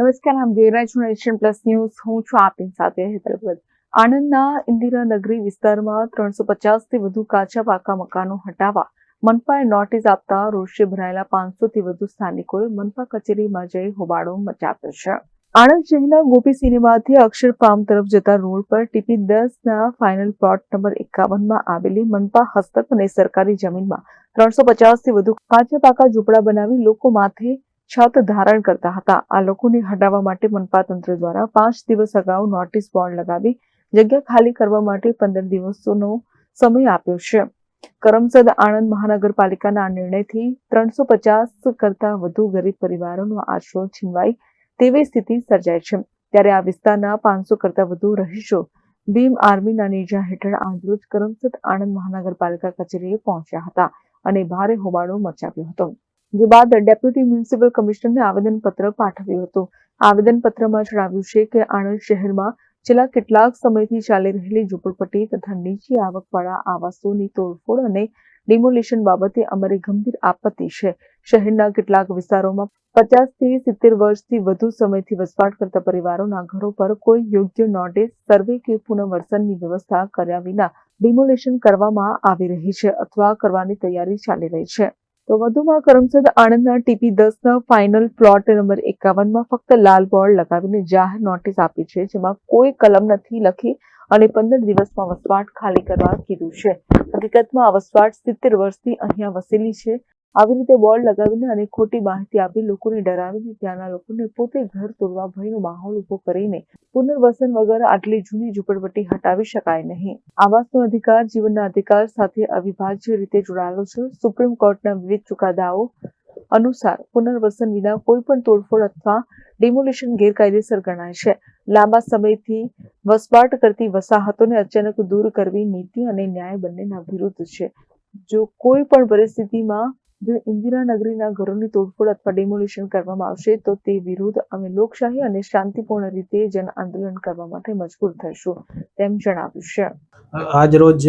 નમસ્કાર, આપ જોઈ રહ્યા છો નેશન પ્લસ ન્યૂઝ. હું છું આપની સાથે હેતલ ભગત. આણંદના ઇન્દિરાનગરી વિસ્તારમાં 350થી વધુ કાચા પાકા મકાનો હટાવવા મનપાએ નોટિસ આપતા રોષે ભરાયેલા 500થી વધુ સ્થાનિકોએ મનપા કચેરીમાં જઈ હોબાળો મચાવ્યો છે. આણંદ શહેરના ગોપી સિનેમાથી અક્ષર ફાર્મ તરફ જતા રોડ પર ટીપી 10ના ફાઇનલ પ્લોટ નંબર 51માં આવેલી મનપા હસ્તક અને સરકારી જમીનમાં 350થી વધુ કાચા પાકા ઝૂંપડા બનાવી લોકો માથે છત ધારણ કરતા હતા. આ લોકોને હટાવવા માટે મનપા તંત્ર દ્વારા 5 દિવસ અગાઉ નોટિસ બોર્ડ લગાવી જગ્યા ખાલી કરવા માટે 15 દિવસનો સમય આપ્યો છે. કરમસદ આણંદ મહાનગરપાલિકાના આ નિર્ણયથી 350 કરતા વધુ ગરીબ પરિવારોનો આશરો છીનવાય તેવી સ્થિતિ સર્જાઈ છે. ત્યારે આ વિસ્તારના 500 કરતા વધુ રહીશો ભીમ આર્મીના નેજા હેઠળ આજરોજ કરમસદ આણંદ મહાનગરપાલિકા કચેરીએ પહોંચ્યા હતા અને ભારે હોબાળો મચાવ્યો હતો. જે બાદ ડેપ્યુટી મ્યુનિસિપલ કમિશનરને આવેદનપત્ર પાઠવ્યું હતું. આવેદનપત્રમાં જણાવ્યું છે કે આણંદ શહેરમાં છેલ્લા કેટલાક સમયથી ચાલી રહેલી ઝૂંપડપટ્ટી તથા નીચી આવકવાળા આવાસોની તોડફોડ અને ડિમોલિશન બાબતે અમારી ગંભીર આપત્તિ છે. શહેરના કેટલાક વિસ્તારોમાં 50થી 70 વર્ષથી વધુ સમયથી વસવાટ કરતા પરિવારોના ઘરો પર કોઈ યોગ્ય નોટિસ, સર્વે કે પુનર્વસનની વ્યવસ્થા કર્યા વિના ડિમોલિશન કરવામાં આવી રહી છે અથવા કરવાની તૈયારી ચાલી રહી છે. તો વધુમાં કરમસદ આણંદના ટીપી 10ના ફાઇનલ પ્લોટ નંબર 51માં ફક્ત લાલ બોર્ડ લગાવીને જાહેર નોટિસ આપી છે, જેમાં કોઈ કલમ નથી લખી અને 15 દિવસમાં વસવાટ ખાલી કરવા કીધું છે. હકીકતમાં આ વસવાટ 70 વર્ષથી અહીંયા વસેલી છે. આવી રીતે બોર્ડ લગાવીને અને ખોટી માહિતી આપી લોકોને ડરાવીને ત્યાંના લોકોને પોતે ઘર તોડવા ભયનો માહોલ ઉભો કરીને પુનર્વસન વગર આટલી જૂની ઝૂંપડપટ્ટી હટાવી શકાય નહીં. આવાસનો અધિકાર જીવનના અધિકાર સાથે અવિભાજ્ય રીતે જોડાયેલો છે. સુપ્રીમ કોર્ટના વિવિધ ચુકાદાઓ અનુસાર પુનર્વસન વિના કોઈ પણ તોડફોડ અથવા ડિમોલિશન ગેરકાયદેસર ગણાય છે. લાંબા સમયથી વસવાટ કરતી વસાહતોને અચાનક દૂર કરવી નીતિ અને ન્યાય બંનેના વિરુદ્ધ છે. જો કોઈ પણ પરિસ્થિતિમાં જો ઇન્દિરાનગરીના ઘરોની તોડફોડ અથવા ડિમોલિશન કરવામાં આવશે તો તે વિરુદ્ધ અમે લોકશાહી અને શાંતિપૂર્ણ રીતે જન આંદોલન કરવા માટે મજબૂર થઈશું, તેમ જણાવ્યું છે. આજ રોજ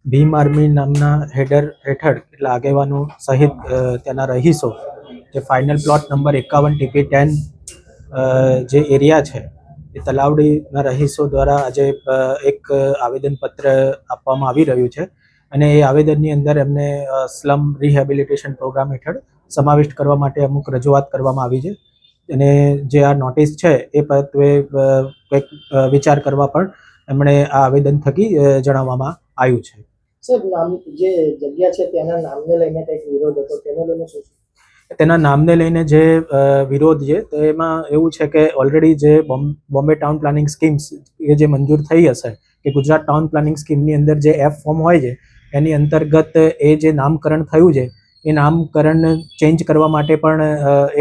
ભીમ આર્મી નામના હેડર હેઠળ એટલે આગેવાનો સહિત તેના રહીશો જે ફાઇનલ પ્લોટ નંબર 51 ટીપી 10 જે એરિયા છે એ તલાવડીના રહીશો દ્વારા આજે એક આવેદનપત્ર આપવામાં આવી રહ્યું છે અને એ આવેદનની અંદર એમને સ્લમ રિહેબિલિટેશન પ્રોગ્રામ હેઠળ સમાવિષ્ટ કરવા માટે અમુક રજૂઆત કરવામાં આવી છે અને જે આ નોટિસ છે એ પરત્વે કંઈક વિચાર કરવા પણ એમણે આ આવેદન થકી જણાવવામાં આવ્યું છે. સર, નામ જે જગ્યા છે તેના નામને લઈને કંઈક વિરોધ હતો, તેને લઈને શું? તેના નામને લઈને જે વિરોધ છે તેમાં એવું છે કે ઓલરેડી જે બોમ્બે ટાઉન પ્લાનિંગ સ્કીમ્સ એ જે મંજૂર થઈ હશે કે ગુજરાત ટાઉન પ્લાનિંગ સ્કીમની અંદર જે એફ ફોર્મ હોય છે એની અંતર્ગત એ જે નામકરણ થયું છે એ નામકરણ ચેન્જ કરવા માટે પણ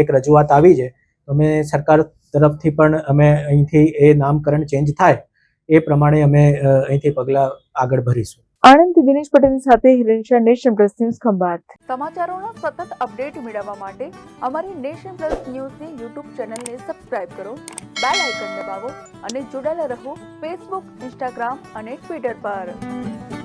એક રજૂઆત આવી છે. અમે સરકાર તરફથી પણ અમે અહીંથી એ નામકરણ ચેન્જ થાય એ પ્રમાણે અમે અહીંથી પગલાં આગળ ભરીશું. આણંદથી દિનેશ પટેલની સાથે Hiren Shah, nation plus news Khambhat. સમાચારોનો સતત અપડેટ મેળવવા માટે અમારી નેશન પ્લસ ન્યૂઝની યુટ્યુબ ચેનલને સબસ્ક્રાઇબ કરો, બેલ આઇકન દબાવો અને જોડાયેલા રહો ફેસબુક, ઇન્સ્ટાગ્રામ અને ટ્વિટર પર.